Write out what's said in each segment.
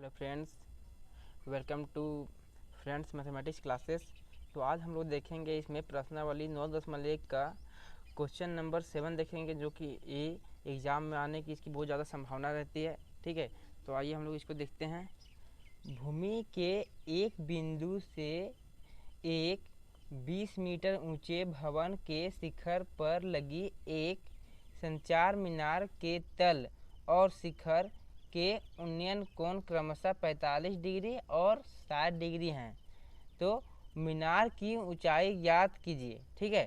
Hello friends, welcome to friends mathematics classes. तो आज हम लोग देखेंगे इसमें प्रश्नावली 9.1 का क्वेश्चन नंबर 7 देखेंगे, जो कि एग्ज़ाम में आने की इसकी बहुत ज़्यादा संभावना रहती है। ठीक है, तो आइए हम लोग इसको देखते हैं। भूमि के एक बिंदु से एक 20 मीटर ऊंचे भवन के शिखर पर लगी एक संचार मीनार के तल और शिखर के उन्नयन कोण क्रमशः 45 डिग्री और 60 डिग्री हैं। तो मीनार की ऊंचाई ज्ञात कीजिए। ठीक है,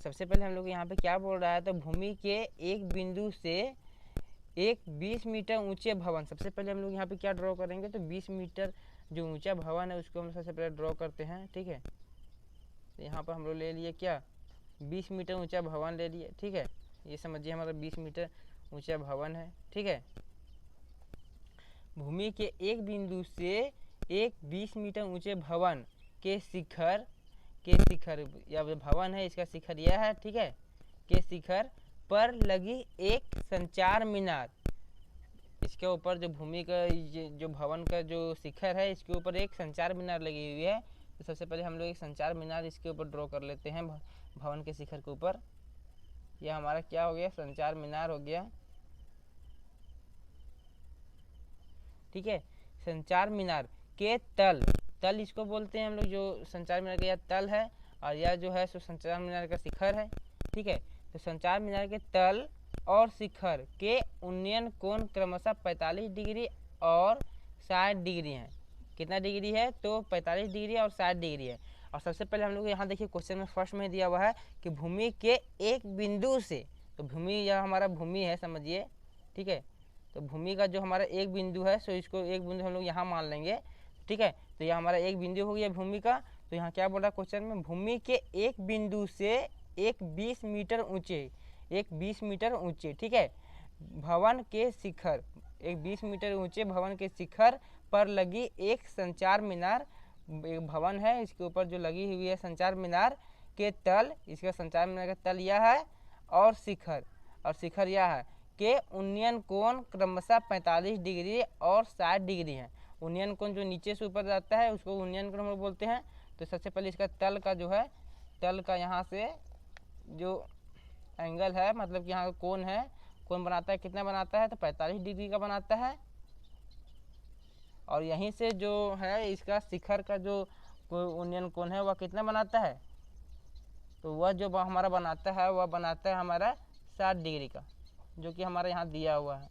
सबसे पहले हम लोग यहाँ पे क्या बोल रहा है, तो भूमि के एक बिंदु से एक 20 मीटर ऊंचे भवन। सबसे पहले हम लोग यहाँ पे क्या ड्रॉ करेंगे, तो 20 मीटर जो ऊंचा भवन है उसको हम सबसे पहले ड्रॉ करते हैं। ठीक है, तो यहाँ पर हम लोग ले लिए क्या, 20 मीटर ऊंचा भवन ले लिए। ठीक है, ये समझिए हमारा 20 मीटर ऊंचा भवन है। ठीक है, भूमि के एक बिंदु से एक 20 मीटर ऊंचे भवन के शिखर या भवन है, इसका शिखर यह है। ठीक है, के शिखर पर लगी एक संचार मीनार। इसके ऊपर जो भूमि का जो भवन का जो शिखर है, इसके ऊपर एक संचार मीनार लगी हुई है। तो सबसे पहले हम लोग एक संचार मीनार इसके ऊपर ड्रॉ कर लेते हैं भवन के शिखर के ऊपर। यह हमारा क्या हो गया, संचार मीनार हो गया। ठीक है, संचार मीनार के तल इसको बोलते हैं हम लोग, जो संचार मीनार का यह तल है और यह जो है सो संचार मीनार का शिखर है। ठीक है, तो संचार मीनार के तल और शिखर के उन्नयन कोण क्रमशः 45 डिग्री और 60 डिग्री है। कितना डिग्री है, तो 45 डिग्री और 60 डिग्री है। और सबसे पहले हम लोग यहाँ देखिए क्वेश्चन में फर्स्ट में दिया हुआ है कि भूमि के एक बिंदु से, तो भूमि यह हमारा भूमि है समझिए। ठीक है, तो भूमि का जो हमारा एक बिंदु है, सो इसको एक बिंदु हम लोग यहाँ मान लेंगे। ठीक है, तो यह हमारा एक बिंदु हो गया भूमि का। तो यहाँ क्या बोल रहा है क्वेश्चन में, भूमि के एक बिंदु से एक 20 मीटर ऊंचे ठीक है भवन के शिखर, एक 20 मीटर ऊंचे भवन के शिखर पर लगी एक संचार मीनार। एक भवन है, इसके ऊपर जो लगी हुई है संचार मीनार के तल, इसका संचार मीनार का तल यह है और शिखर यह है के उन्नयन कोण क्रमशः 45 डिग्री और 60 डिग्री है। उन्नयन कोण जो नीचे से ऊपर जाता है उसको उन्नयन कोण हम लोग बोलते हैं। तो सबसे पहले इसका तल का जो है, तल का यहाँ से जो एंगल है, मतलब कि यहाँ का कोण है, कोण बनाता है, कितना बनाता है, तो 45 डिग्री का बनाता है। और यहीं से जो है इसका शिखर का जो उन्नयन कोण है वह कितना बनाता है, तो वह जो हमारा बनाता है वह बनाता है हमारा 60 डिग्री का, जो कि हमारे यहाँ दिया हुआ है।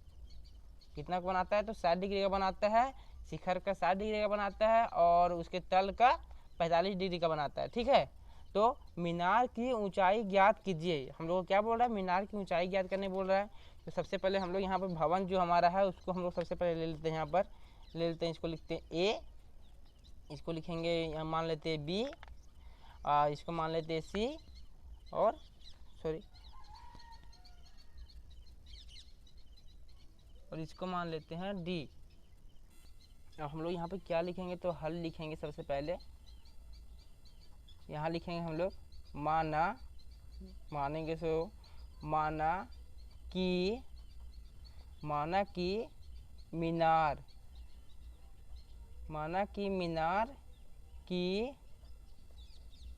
कितना का बनाता है, तो 60 डिग्री का बनाता है। शिखर का 60 डिग्री का बनाता है और उसके तल का 45 डिग्री का बनाता है। ठीक है, तो मीनार की ऊंचाई ज्ञात कीजिए। हम लोग क्या बोल रहा है, मीनार की ऊंचाई ज्ञात करने बोल रहा है। तो सबसे पहले हम लोग यहाँ पर भवन जो हमारा है उसको हम लोग सबसे पहले ले लेते हैं। यहाँ पर ले लेते हैं, इसको लिखते हैं ए, इसको लिखेंगे यहाँ मान लेते हैं बी, इसको मान लेते हैं सी, और इसको मान लेते हैं डी। अब हम लोग यहाँ पे क्या लिखेंगे, तो हल लिखेंगे। सबसे पहले यहाँ लिखेंगे हम लोग मानेंगे सो माना कि मीनार की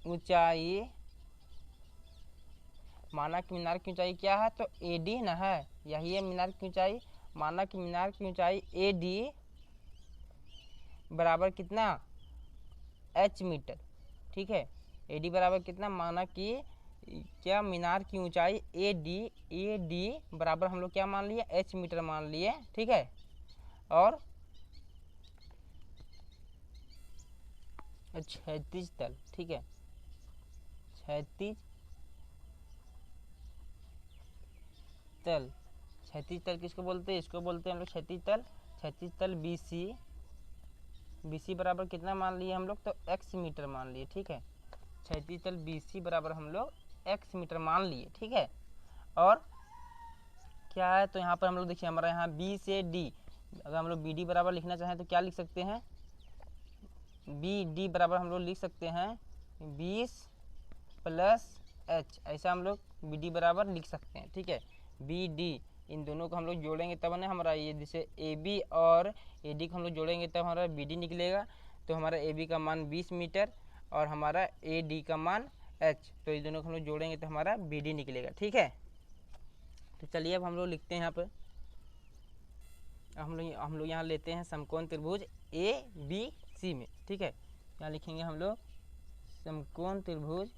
ऊंचाई, माना कि मीनार की ऊंचाई क्या है, तो AD ना है, यही है मीनार की ऊंचाई। माना कि मीनार की ऊंचाई AD बराबर कितना, H मीटर। ठीक है, AD बराबर कितना, माना कि क्या मीनार की ऊंचाई AD बराबर हम लोग क्या मान लिए, H मीटर मान लिए। ठीक है, और क्षैतिज तल, ठीक है, क्षैतिज तल किसको बोलते हैं, इसको बोलते हैं हम लोग क्षैतिज तल BC बराबर कितना मान लिए हम लोग, तो x मीटर मान लिए। ठीक है, क्षैतिज तल BC बराबर हम लोग x मीटर मान लिए। ठीक है, और क्या है, तो यहाँ पर हम लोग देखिए हमारा यहाँ B से D, अगर हम लोग BD बराबर लिखना चाहें तो क्या लिख सकते हैं, BD बराबर हम लोग लिख सकते हैं 20 + H, ऐसा हम लोग BD बराबर लिख सकते हैं। ठीक है, BD इन दोनों को हम लोग जोड़ेंगे तब ना हमारा ये जैसे ए बी और ए डी को हम लोग जोड़ेंगे तब हमारा बी डी निकलेगा। तो हमारा ए बी का मान 20 मीटर और हमारा ए डी का मान h, तो ये दोनों को हम लोग जोड़ेंगे तो हमारा बी डी निकलेगा। ठीक है, तो चलिए अब हम लोग लिखते हैं यहाँ पर, हम लोग यहाँ लेते हैं समकोण त्रिभुज ए बी सी में। ठीक है, यहाँ लिखेंगे हम लोग समकोण त्रिभुज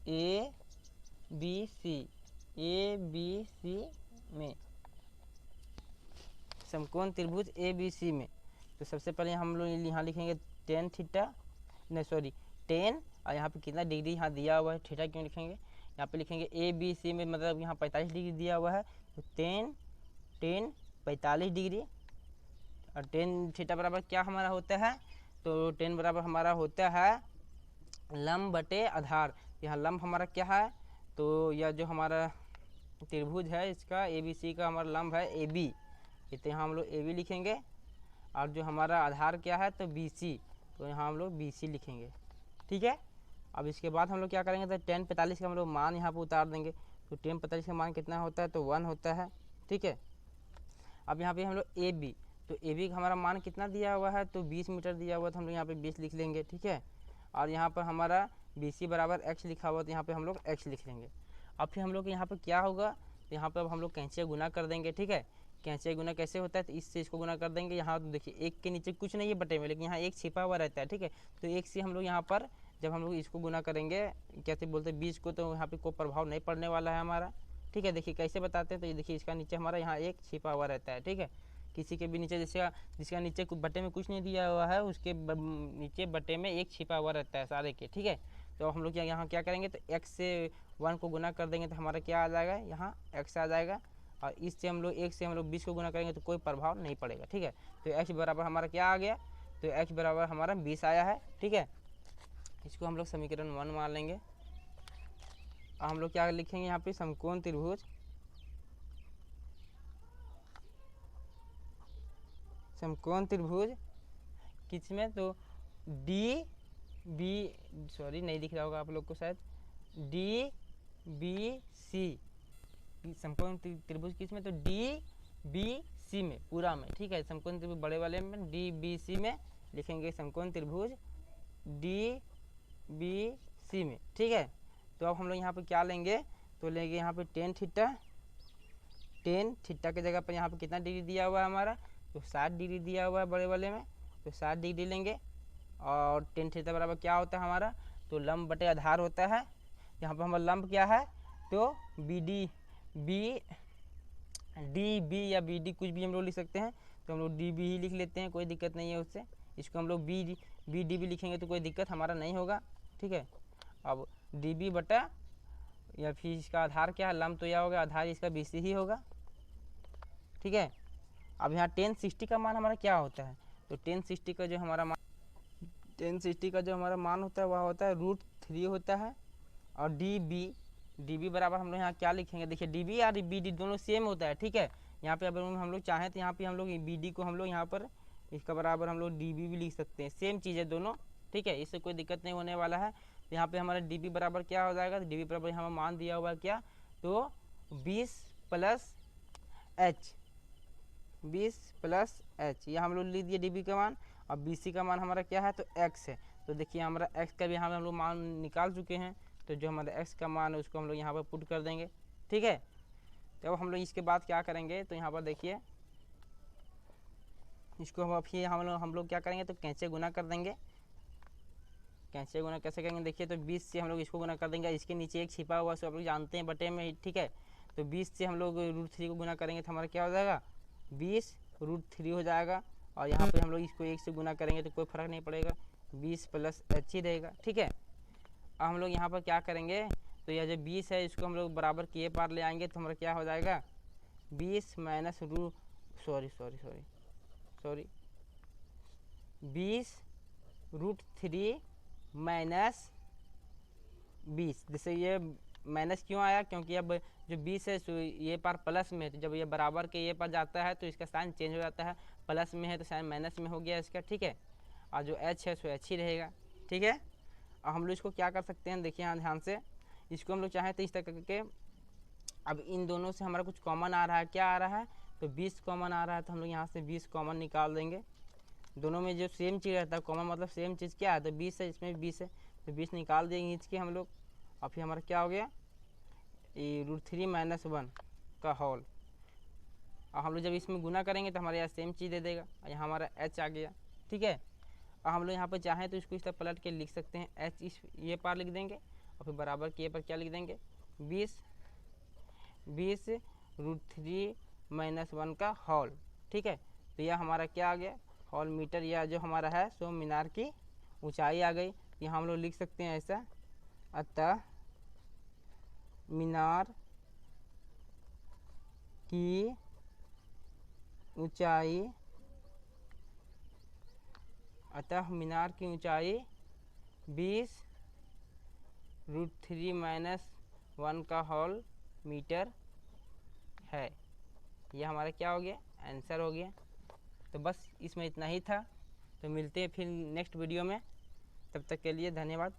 ए बी सी में, समकोण त्रिभुज ए बी सी में। तो सबसे पहले हम लोग यहाँ लिखेंगे टेन थीटा, नहीं सॉरी टेन, और यहाँ पे कितना डिग्री यहाँ दिया हुआ है, थीटा क्यों लिखेंगे, यहाँ पे लिखेंगे ए बी सी में, मतलब यहाँ 45 डिग्री दिया हुआ है, तो टेन 45 डिग्री, और टेन थीटा बराबर क्या हमारा होता है, तो टेन बराबर हमारा होता है लंब बटे आधार। यहाँ लंब हमारा क्या है, तो यह जो हमारा त्रिभुज है इसका ए बी सी का हमारा लंब है ए बी, तो यहाँ हम लोग ए बी लिखेंगे, और जो हमारा आधार क्या है तो बी सी, तो यहाँ हम लोग बी सी लिखेंगे। ठीक है, अब इसके बाद हम लोग क्या करेंगे, तो टेन 45 का हम लोग मान यहाँ पर उतार देंगे, तो टेन 45 का मान कितना होता है, तो 1 होता है। ठीक है, अब यहाँ पे हम लोग ए बी, तो ए बी का हमारा मान कितना दिया हुआ है, तो 20 मीटर दिया हुआ है, तो हम लोग यहाँ पे 20 लिख लेंगे। ठीक है, और यहाँ पर हमारा बी सी बराबर x लिखा हुआ, तो यहाँ पे हम लोग x लिख लेंगे। अब फिर हम लोग यहाँ पर क्या होगा, तो यहाँ पर अब हम लोग कैंचिया गुना कर देंगे। ठीक है, कैंचिया गुना कैसे होता है, तो इससे इसको गुना कर देंगे। यहाँ तो देखिए एक के नीचे कुछ नहीं है बटे में, लेकिन यहाँ एक छिपा हुआ रहता है। ठीक है, तो एक से हम लोग यहाँ पर जब हम लोग इसको गुना करेंगे, कैसे बोलते हैं बीज को, तो यहाँ पे कोई प्रभाव नहीं पड़ने वाला है हमारा। ठीक है, देखिए कैसे बताते हैं, तो ये देखिए इसका नीचे हमारा यहाँ एक छिपा हुआ रहता है। ठीक है, किसी के भी नीचे जिसका नीचे बटे में कुछ नहीं दिया हुआ है, उसके नीचे बटे में एक छिपा हुआ रहता है सारे के। ठीक है, तो हम लोग यहाँ क्या करेंगे, तो x से 1 को गुना कर देंगे, तो हमारा क्या आ जाएगा, यहाँ x आ जाएगा, और इससे हम लोग 1 से हम लोग 20 को गुना करेंगे तो कोई प्रभाव नहीं पड़ेगा। ठीक है, तो x बराबर हमारा क्या आ गया, तो x बराबर हमारा 20 आया है। ठीक है, इसको हम लोग समीकरण 1 मान लेंगे। हम लोग क्या लिखेंगे यहाँ पे, समकोण त्रिभुज किसमें, तो डी बी, सॉरी नहीं दिख रहा होगा आप लोग को शायद, डी बी सी, समकोण त्रिभुज किसमें, तो डी बी सी में पूरा में। ठीक है, समकोण त्रिभुज बड़े वाले में डी बी सी में लिखेंगे, समकोण त्रिभुज डी बी सी में। ठीक है, तो अब हम लोग यहाँ पे क्या लेंगे, तो लेंगे यहाँ पे टेन थीटा के जगह पर यहाँ पे कितना डिग्री दिया हुआ है हमारा, तो 60 डिग्री दिया हुआ है बड़े वाले में, तो 60 डिग्री लेंगे। और टेन थीटा बराबर क्या होता है हमारा, तो लंब बटे आधार होता है। यहाँ पर हमारा लंब क्या है, तो बी डी या बी डी कुछ भी हम लोग लिख सकते हैं, तो हम लोग डी बी ही लिख लेते हैं, कोई दिक्कत नहीं है उससे। इसको हम लोग बी डी भी लिखेंगे तो कोई दिक्कत हमारा नहीं होगा। ठीक है, अब डी बी बटा, या फिर इसका आधार क्या है, लंब तो यह होगा, आधार इसका बी सी ही होगा। ठीक है, अब यहाँ 1060 का मान हमारा क्या होता है, तो 1060 का जो हमारा मान होता है वह होता है √3 होता है। और डी बी बराबर हम लोग यहाँ क्या लिखेंगे, देखिए डी बी और बी डी दोनों सेम होता है। ठीक है, यहाँ पे अगर हम लोग चाहें तो यहाँ पे हम लोग बी डी को हम लोग यहाँ पर इसका बराबर हम लोग डी बी भी लिख सकते हैं, सेम चीज़ है दोनों। ठीक है, इससे कोई दिक्कत नहीं होने वाला है। तो यहाँ पे हमारा डी बी बराबर क्या हो जाएगा, तो डी बी बराबर यहाँ मान दिया हुआ है क्या, तो 20 + h, यह हम लोग लिख दिए डी बी का मान। अब बी सी का मान हमारा क्या है, तो x है। तो देखिए हमारा x का भी हम लोग मान निकाल चुके हैं, तो जो हमारा x का मान है उसको हम लोग यहाँ पर पुट कर देंगे। ठीक है, तो अब हम लोग इसके बाद क्या करेंगे, तो यहाँ पर देखिए इसको हम लोग क्या करेंगे, तो कैंचे गुना कर देंगे। कैंचे गुना कैसे करेंगे, देखिए तो 20 से हम लोग इसको गुना कर देंगे, इसके नीचे एक छिपा हुआ सो आप लोग जानते हैं बटे में। ठीक है, तो 20 से हम लोग √3 को गुना करेंगे तो हमारा क्या हो जाएगा, 20 √3 हो जाएगा। और यहाँ पे हम लोग इसको 1 से गुना करेंगे तो कोई फर्क नहीं पड़ेगा, 20 + h ही रहेगा। ठीक है, अब हम लोग यहाँ पर क्या करेंगे, तो यह जो 20 है इसको हम लोग बराबर किए पार ले आएंगे, तो हमारा क्या हो जाएगा, 20 - 20 - 20। जैसे ये माइनस क्यों आया, क्योंकि अब जो 20 है ये पार प्लस में है, तो जब ये बराबर के ये पार जाता है तो इसका साइन चेंज हो जाता है, प्लस में है तो साइन माइनस में हो गया इसका। ठीक है, और जो h है सो h ही रहेगा। ठीक है, अब हम लोग इसको क्या कर सकते हैं, देखिए यहाँ ध्यान से, इसको हम लोग चाहें तो इस तरह करके, अब इन दोनों से हमारा कुछ कॉमन आ रहा है, क्या आ रहा है, तो 20 कॉमन आ रहा है, तो हम लोग यहाँ से 20 कॉमन निकाल देंगे। दोनों में जो सेम चीज़ रहता है, कॉमन मतलब सेम चीज़ क्या है, तो 20 है, इसमें 20 है, तो 20 निकाल देंगे इसके हम लोग। और फिर हमारा क्या हो गया, ये √3 - 1 का होल। और हम लोग जब इसमें गुना करेंगे तो हमारे यहाँ सेम चीज़ दे देगा, यहाँ हमारा h आ गया, ठीक है। और हम लोग यहाँ पर चाहें तो इसको इस तरह पलट के लिख सकते हैं, h इस ये पार लिख देंगे और फिर बराबर के पर क्या लिख देंगे, 20 √3 - 1 का होल, ठीक है। तो यह हमारा क्या आ गया, होल मीटर, या जो हमारा है सो मीनार की ऊंचाई आ गई। यहाँ हम लोग लिख सकते हैं ऐसा, अतः मीनार की ऊंचाई, अतः मीनार की ऊंचाई 20 √3 - 1 का होल मीटर है। यह हमारा क्या हो गया, आंसर हो गया। तो बस इसमें इतना ही था, तो मिलते हैं फिर नेक्स्ट वीडियो में, तब तक के लिए धन्यवाद।